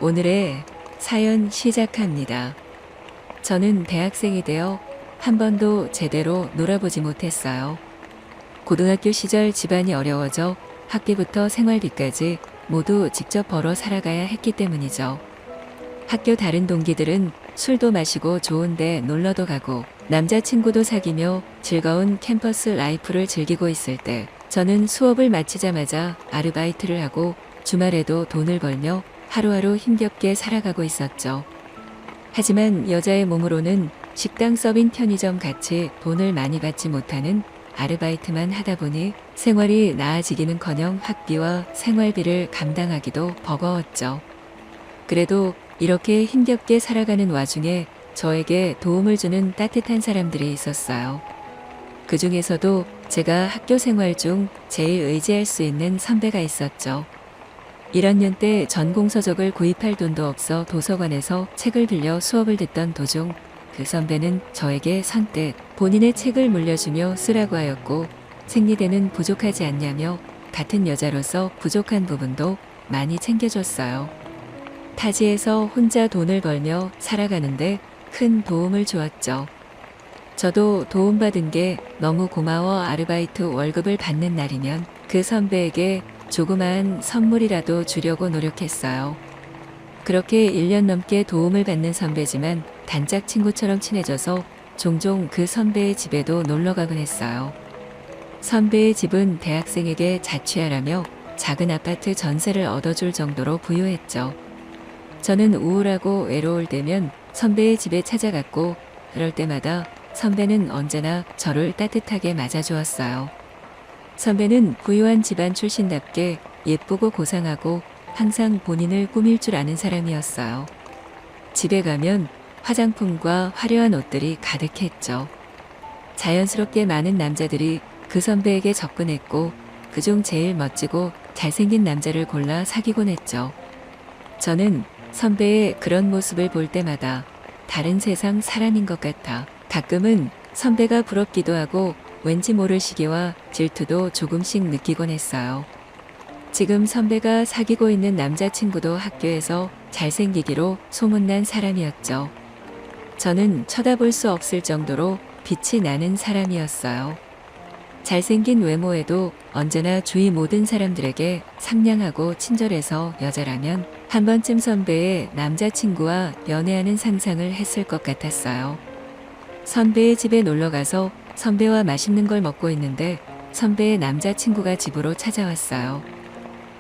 오늘의 사연 시작합니다. 저는 대학생이 되어 한 번도 제대로 놀아보지 못했어요. 고등학교 시절 집안이 어려워져 학비부터 생활비까지 모두 직접 벌어 살아가야 했기 때문이죠. 학교 다른 동기들은 술도 마시고 좋은데 놀러도 가고 남자친구도 사귀며 즐거운 캠퍼스 라이프를 즐기고 있을 때 저는 수업을 마치자마자 아르바이트를 하고 주말에도 돈을 벌며 하루하루 힘겹게 살아가고 있었죠. 하지만 여자의 몸으로는 식당 서빙 편의점 같이 돈을 많이 받지 못하는 아르바이트만 하다 보니 생활이 나아지기는커녕 학비와 생활비를 감당하기도 버거웠죠. 그래도 이렇게 힘겹게 살아가는 와중에 저에게 도움을 주는 따뜻한 사람들이 있었어요. 그 중에서도 제가 학교 생활 중 제일 의지할 수 있는 선배가 있었죠. 1학년 때 전공서적을 구입할 돈도 없어 도서관에서 책을 빌려 수업을 듣던 도중 그 선배는 저에게 선뜻 본인의 책을 물려주며 쓰라고 하였고 생리대는 부족하지 않냐며 같은 여자로서 부족한 부분도 많이 챙겨줬어요. 타지에서 혼자 돈을 벌며 살아가는데 큰 도움을 주었죠. 저도 도움받은 게 너무 고마워 아르바이트 월급을 받는 날이면 그 선배에게 조그마한 선물이라도 주려고 노력했어요. 그렇게 1년 넘게 도움을 받는 선배지만 단짝 친구처럼 친해져서 종종 그 선배의 집에도 놀러 가곤 했어요. 선배의 집은 대학생에게 자취하라며 작은 아파트 전세를 얻어줄 정도로 부유했죠. 저는 우울하고 외로울 때면 선배의 집에 찾아갔고 그럴 때마다 선배는 언제나 저를 따뜻하게 맞아주었어요. 선배는 부유한 집안 출신답게 예쁘고 고상하고 항상 본인을 꾸밀 줄 아는 사람이었어요. 집에 가면 화장품과 화려한 옷들이 가득했죠. 자연스럽게 많은 남자들이 그 선배에게 접근했고 그중 제일 멋지고 잘생긴 남자를 골라 사귀곤 했죠. 저는 선배의 그런 모습을 볼 때마다 다른 세상 사람인 것 같아 가끔은 선배가 부럽기도 하고 왠지 모를 시기와 질투도 조금씩 느끼곤 했어요. 지금 선배가 사귀고 있는 남자친구도 학교에서 잘생기기로 소문난 사람이었죠. 저는 쳐다볼 수 없을 정도로 빛이 나는 사람이었어요. 잘생긴 외모에도 언제나 주위 모든 사람들에게 상냥하고 친절해서 여자라면 한 번쯤 선배의 남자친구와 연애하는 상상을 했을 것 같았어요. 선배의 집에 놀러가서 선배와 맛있는 걸 먹고 있는데 선배의 남자친구가 집으로 찾아왔어요.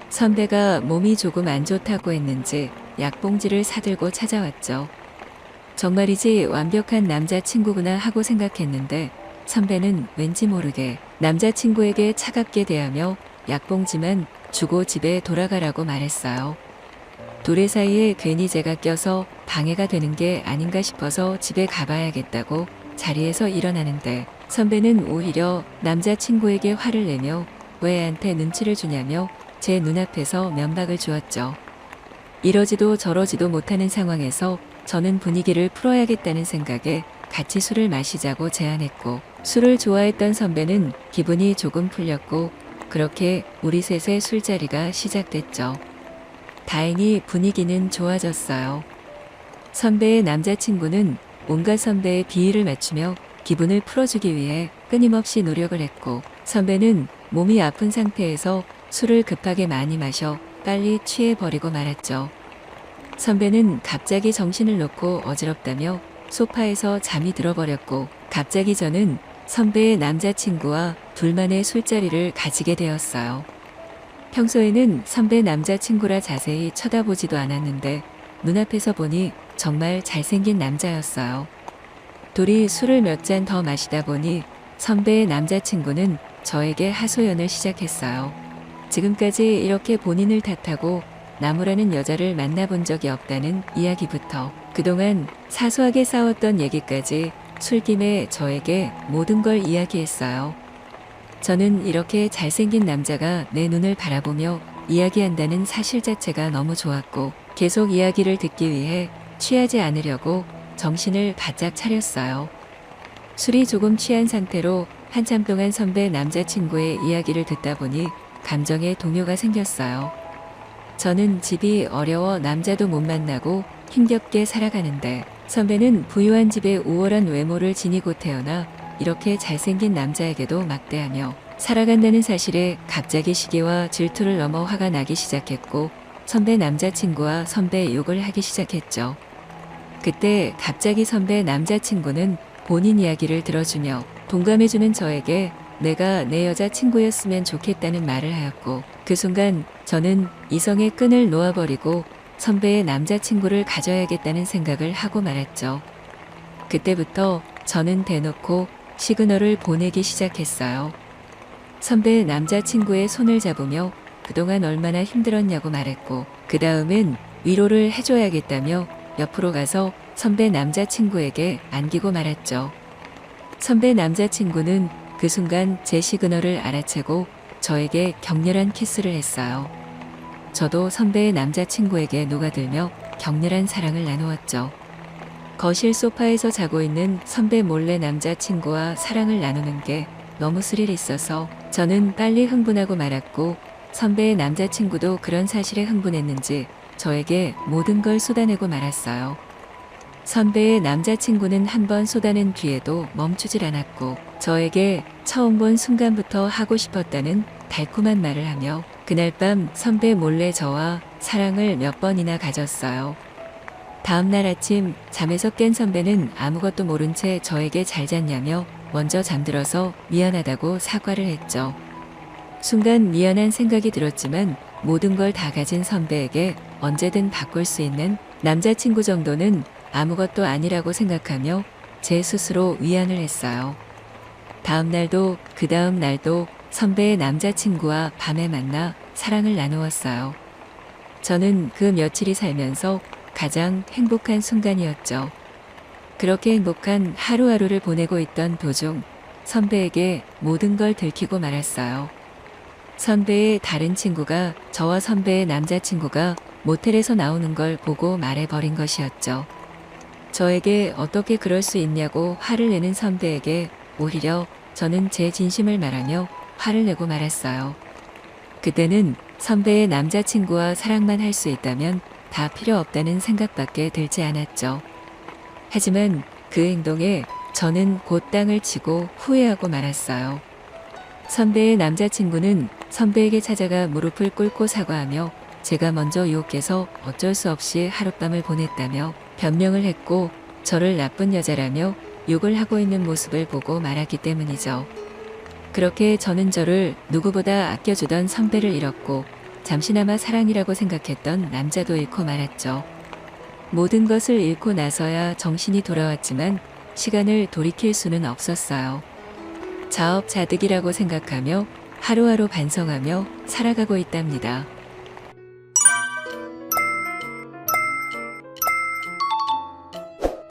선배가 몸이 조금 안 좋다고 했는지 약봉지를 사들고 찾아왔죠. 정말이지 완벽한 남자친구구나 하고 생각했는데 선배는 왠지 모르게 남자친구에게 차갑게 대하며 약봉지만 주고 집에 돌아가라고 말했어요. 둘의 사이에 괜히 제가 껴서 방해가 되는 게 아닌가 싶어서 집에 가봐야겠다고 자리에서 일어나는데 선배는 오히려 남자친구에게 화를 내며 왜 애한테 눈치를 주냐며 제 눈앞에서 면박을 주었죠. 이러지도 저러지도 못하는 상황에서 저는 분위기를 풀어야겠다는 생각에 같이 술을 마시자고 제안했고 술을 좋아했던 선배는 기분이 조금 풀렸고 그렇게 우리 셋의 술자리가 시작됐죠. 다행히 분위기는 좋아졌어요. 선배의 남자친구는 온갖 선배의 비위를 맞추며 기분을 풀어주기 위해 끊임없이 노력을 했고 선배는 몸이 아픈 상태에서 술을 급하게 많이 마셔 빨리 취해버리고 말았죠. 선배는 갑자기 정신을 놓고 어지럽다며 소파에서 잠이 들어버렸고 갑자기 저는 선배의 남자친구와 둘만의 술자리를 가지게 되었어요. 평소에는 선배 남자친구라 자세히 쳐다보지도 않았는데 눈앞에서 보니 정말 잘생긴 남자였어요. 둘이 술을 몇 잔 더 마시다 보니 선배의 남자친구는 저에게 하소연을 시작했어요. 지금까지 이렇게 본인을 탓하고 나무라는 여자를 만나본 적이 없다는 이야기부터 그동안 사소하게 싸웠던 얘기까지 술김에 저에게 모든 걸 이야기했어요. 저는 이렇게 잘생긴 남자가 내 눈을 바라보며 이야기한다는 사실 자체가 너무 좋았고 계속 이야기를 듣기 위해 취하지 않으려고 정신을 바짝 차렸어요. 술이 조금 취한 상태로 한참 동안 선배 남자친구의 이야기를 듣다 보니 감정의 동요가 생겼어요. 저는 집이 어려워 남자도 못 만나고 힘겹게 살아가는데 선배는 부유한 집에 우월한 외모를 지니고 태어나 이렇게 잘생긴 남자에게도 막대하며 살아간다는 사실에 갑자기 시기와 질투를 넘어 화가 나기 시작했고 선배 남자친구와 선배 욕을 하기 시작했죠. 그때 갑자기 선배 남자친구는 본인 이야기를 들어주며 동감해주는 저에게 내가 내 여자친구였으면 좋겠다는 말을 하였고 그 순간 저는 이성의 끈을 놓아버리고 선배의 남자친구를 가져야겠다는 생각을 하고 말았죠. 그때부터 저는 대놓고 시그널을 보내기 시작했어요. 선배 남자친구의 손을 잡으며 그동안 얼마나 힘들었냐고 말했고 그 다음엔 위로를 해줘야겠다며 옆으로 가서 선배 남자친구에게 안기고 말았죠. 선배 남자친구는 그 순간 제 시그널을 알아채고 저에게 격렬한 키스를 했어요. 저도 선배의 남자친구에게 녹아들며 격렬한 사랑을 나누었죠. 거실 소파에서 자고 있는 선배 몰래 남자친구와 사랑을 나누는 게 너무 스릴 있어서 저는 빨리 흥분하고 말았고 선배의 남자친구도 그런 사실에 흥분했는지 저에게 모든 걸 쏟아내고 말았어요. 선배의 남자친구는 한번 쏟아낸 뒤에도 멈추질 않았고 저에게 처음 본 순간부터 하고 싶었다는 달콤한 말을 하며 그날 밤 선배 몰래 저와 사랑을 몇 번이나 가졌어요. 다음날 아침 잠에서 깬 선배는 아무것도 모른 채 저에게 잘 잤냐며 먼저 잠들어서 미안하다고 사과를 했죠. 순간 미안한 생각이 들었지만 모든 걸 다 가진 선배에게 언제든 바꿀 수 있는 남자친구 정도는 아무것도 아니라고 생각하며 제 스스로 위안을 했어요. 다음 날도 그 다음 날도 선배의 남자친구와 밤에 만나 사랑을 나누었어요. 저는 그 며칠이 살면서 가장 행복한 순간이었죠. 그렇게 행복한 하루하루를 보내고 있던 도중 선배에게 모든 걸 들키고 말았어요. 선배의 다른 친구가 저와 선배의 남자친구가 모텔에서 나오는 걸 보고 말해버린 것이었죠. 저에게 어떻게 그럴 수 있냐고 화를 내는 선배에게 오히려 저는 제 진심을 말하며 화를 내고 말았어요. 그때는 선배의 남자친구와 사랑만 할 수 있다면 다 필요 없다는 생각밖에 들지 않았죠. 하지만 그 행동에 저는 곧 땅을 치고 후회하고 말았어요. 선배의 남자친구는 선배에게 찾아가 무릎을 꿇고 사과하며 제가 먼저 유혹해서 어쩔 수 없이 하룻밤을 보냈다며 변명을 했고 저를 나쁜 여자라며 욕을 하고 있는 모습을 보고 말았기 때문이죠. 그렇게 저는 저를 누구보다 아껴주던 선배를 잃었고 잠시나마 사랑이라고 생각했던 남자도 잃고 말았죠. 모든 것을 잃고 나서야 정신이 돌아왔지만 시간을 돌이킬 수는 없었어요. 자업자득이라고 생각하며 하루하루 반성하며 살아가고 있답니다.